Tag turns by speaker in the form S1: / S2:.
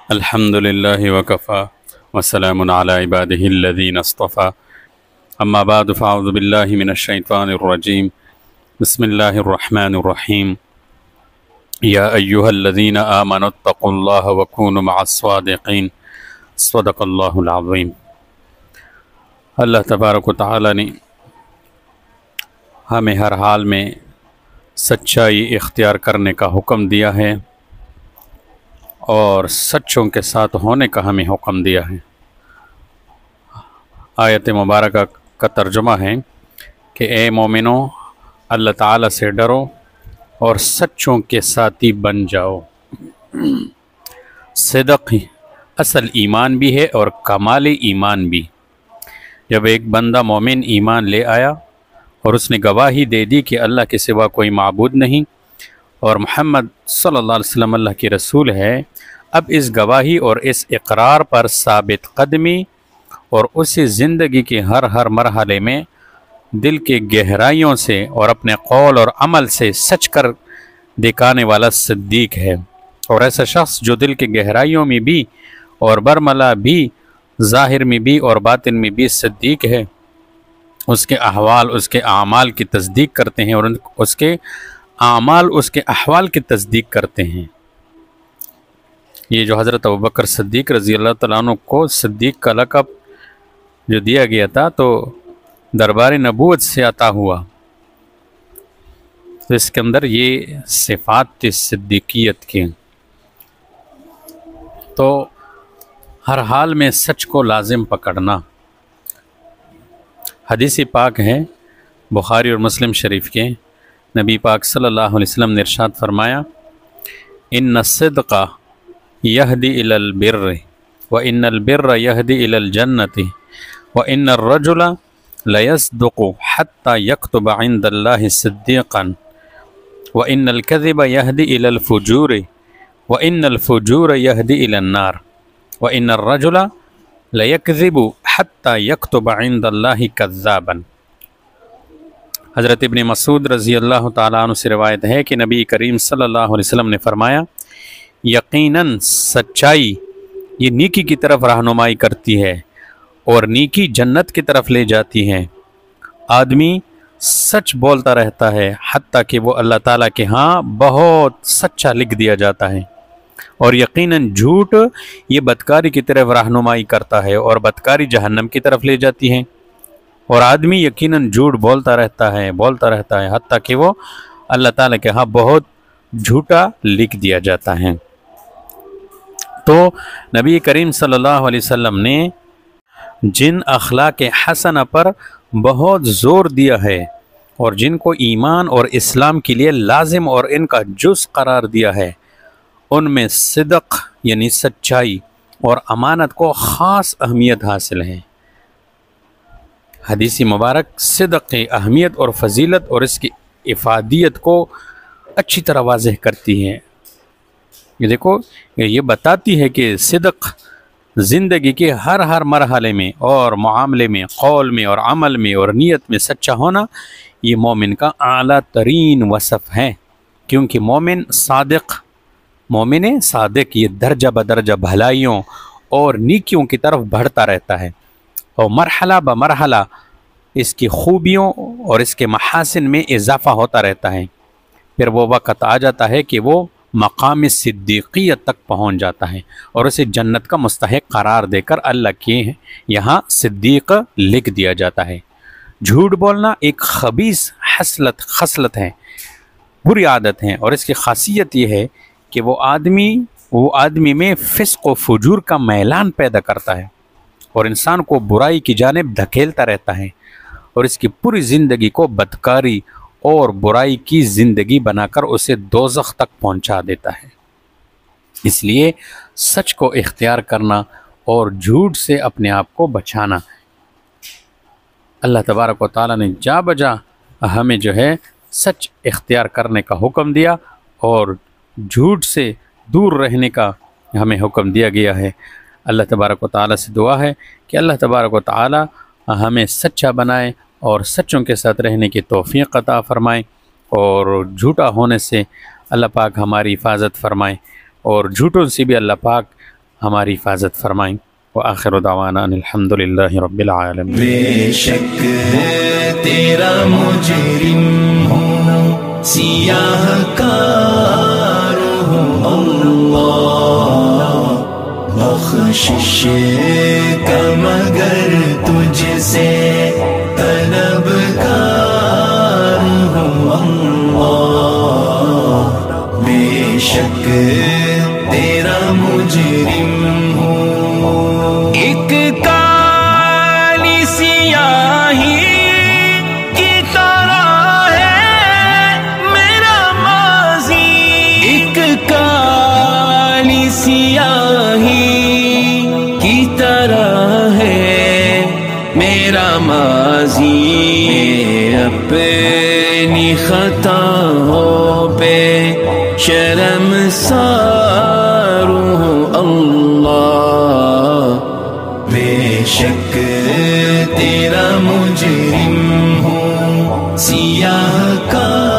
S1: الحمد لله وكفى وسلام على عباده الذين اصطفى أما بعد فأعوذ بالله من الشيطان الرجيم بسم الله الرحمن الرحيم يا أيها الذين آمنوا اتقوا الله وكونوا مع الصادقين صدق الله العظيم۔ اللہ تبارک و تعالی نے ہمیں ہر حال میں سچائی اختیار کرنے کا حکم دیا ہے اور سچوں کے ساتھ ہونے کا ہمیں حکم دیا ہے۔ آیت مبارکہ کا ترجمہ ہے کہ اے مومنو، اللہ تعالیٰ سے ڈرو اور سچوں کے ساتھی بن جاؤ۔ صدق اصل ایمان بھی ہے اور کمال ایمان بھی۔ جب ایک بندہ مومن ایمان لے آیا اور اس نے گواہی دے دی کہ اللہ کے سوا کوئی معبود نہیں اور محمد صلی اللہ علیہ وسلم اللہ کے رسول ہے، اب اس گواہی اور اس اقرار پر ثابت قدمی اور اسی زندگی کے ہر مرحلے میں دل کے گہرائیوں سے اور اپنے قول اور عمل سے سچ کر دکھانے والا صدیق ہے۔ اور ایسا شخص جو دل کے گہرائیوں میں بھی اور برملا بھی، ظاہر میں بھی اور باطن میں بھی صدیق ہے، اس کے احوال اس کے اعمال کی تصدیق کرتے ہیں اور اس کے اعمال اس کے احوال کی تصدیق کرتے ہیں۔ یہ جو حضرت ابوبکر صدیق رضی اللہ تعالیٰ عنہ کو صدیق کا لقب جو دیا گیا تھا تو دربار نبوت سے عطا ہوا، تو اس کے اندر یہ صفات تھی صدیقیت کی۔ تو ہر حال میں سچ کو لازم پکڑنا۔ حدیث پاک ہے بخاری اور مسلم شریف کے، نبی پاک صلی اللہ علیہ وسلم نے ارشاد فرمایا، ان الصدق یہدی الی البر وان البر یہدی الی الجنۃ وان الرجل لیصدق حتی یکتب عند اللہ صدیقا وان الکذب یہدی الی الفجور وان الفجور یہدی الی النار وان الرجل لیکذب حتی یکتب عند اللہ کذابا۔ حضرت ابن مسعود رضی اللہ تعالیٰ عنہ سے روایت ہے کہ نبی کریم صلی اللہ علیہ وسلم نے فرمایا، یقیناً سچائی یہ نیکی کی طرف رہنمائی کرتی ہے اور نیکی جنت کی طرف لے جاتی ہے۔ آدمی سچ بولتا رہتا ہے حتیٰ کہ وہ اللہ تعالیٰ کے ہاں بہت سچا لکھ دیا جاتا ہے، اور یقیناً جھوٹ یہ بدکاری کی طرف رہنمائی کرتا ہے اور بدکاری جہنم کی طرف لے جاتی ہے، اور آدمی یقیناً جھوٹ بولتا رہتا ہے حتیٰ کہ وہ اللہ تعالیٰ کے ہاں بہت جھوٹا لکھ دیا جاتا ہے۔ تو نبی کریم صلی اللہ علیہ وسلم نے جن اخلاق حسنہ پر بہت زور دیا ہے اور جن کو ایمان اور اسلام کے لیے لازم اور ان کا جز قرار دیا ہے، ان میں صدق یعنی سچائی اور امانت کو خاص اہمیت حاصل ہے۔ حدیث مبارک صدق کی اہمیت اور فضیلت اور اس کی افادیت کو اچھی طرح واضح کرتی ہے۔ یہ دیکھو، یہ بتاتی ہے کہ صدق زندگی کے ہر مرحلے میں اور معاملے میں، قول میں اور عمل میں اور نیت میں سچا ہونا یہ مومن کا اعلیٰ ترین وصف ہے، کیونکہ مومن صادق یہ درجہ بدرجہ بھلائیوں اور نیکیوں کی طرف بڑھتا رہتا ہے، اور مرحلہ بمرحلہ اس کی خوبیوں اور اس کے محاسن میں اضافہ ہوتا رہتا ہے۔ پھر وہ وقت آ جاتا ہے کہ وہ مقام صدیقیت تک پہنچ جاتا ہے اور اسے جنت کا مستحق قرار دے کر اللہ کے یہاں صدیق لکھ دیا جاتا ہے۔ جھوٹ بولنا ایک خبیث خصلت ہے، بری عادت ہے، اور اس کی خاصیت یہ ہے کہ وہ آدمی میں فسق و فجور کا میلان پیدا کرتا ہے اور انسان کو برائی کی جانب دھکیلتا رہتا ہے، اور اس کی پوری زندگی کو بدکاری اور برائی کی زندگی بنا کر اسے دوزخ تک پہنچا دیتا ہے۔ اس لیے سچ کو اختیار کرنا اور جھوٹ سے اپنے آپ کو بچانا، اللہ تبارک و تعالیٰ نے جا بجا ہمیں جو ہے سچ اختیار کرنے کا حکم دیا اور جھوٹ سے دور رہنے کا ہمیں حکم دیا گیا ہے۔ اللہ تبارک و تعالیٰ سے دعا ہے کہ اللہ تبارک و تعالیٰ ہمیں سچا بنائے اور سچوں کے ساتھ رہنے کی توفیق عطا فرمائے، اور جھوٹا ہونے سے اللہ پاک ہماری حفاظت فرمائے، اور جھوٹوں سے بھی اللہ پاک ہماری حفاظت فرمائیں۔ وآخر دعوانا ان الحمدللہ رب العالمین۔
S2: بے شک تیرا مجرم ہوں، سیاہ کار ہوں اللہ، بخشش کا مگر تجھ سے طلبگار ہوں اللہ، بے شک تیرا مجرم ہوں۔ ایک کالی سیاہی کی طرح ہے میرا ماضی، ایک کالی سیاہی کی طرح ہے میرا ماضی، اپنی خطاؤں پہ شرمسار ہوں اللہ، بے شک تیرا مجرم ہوں، سیاہ کا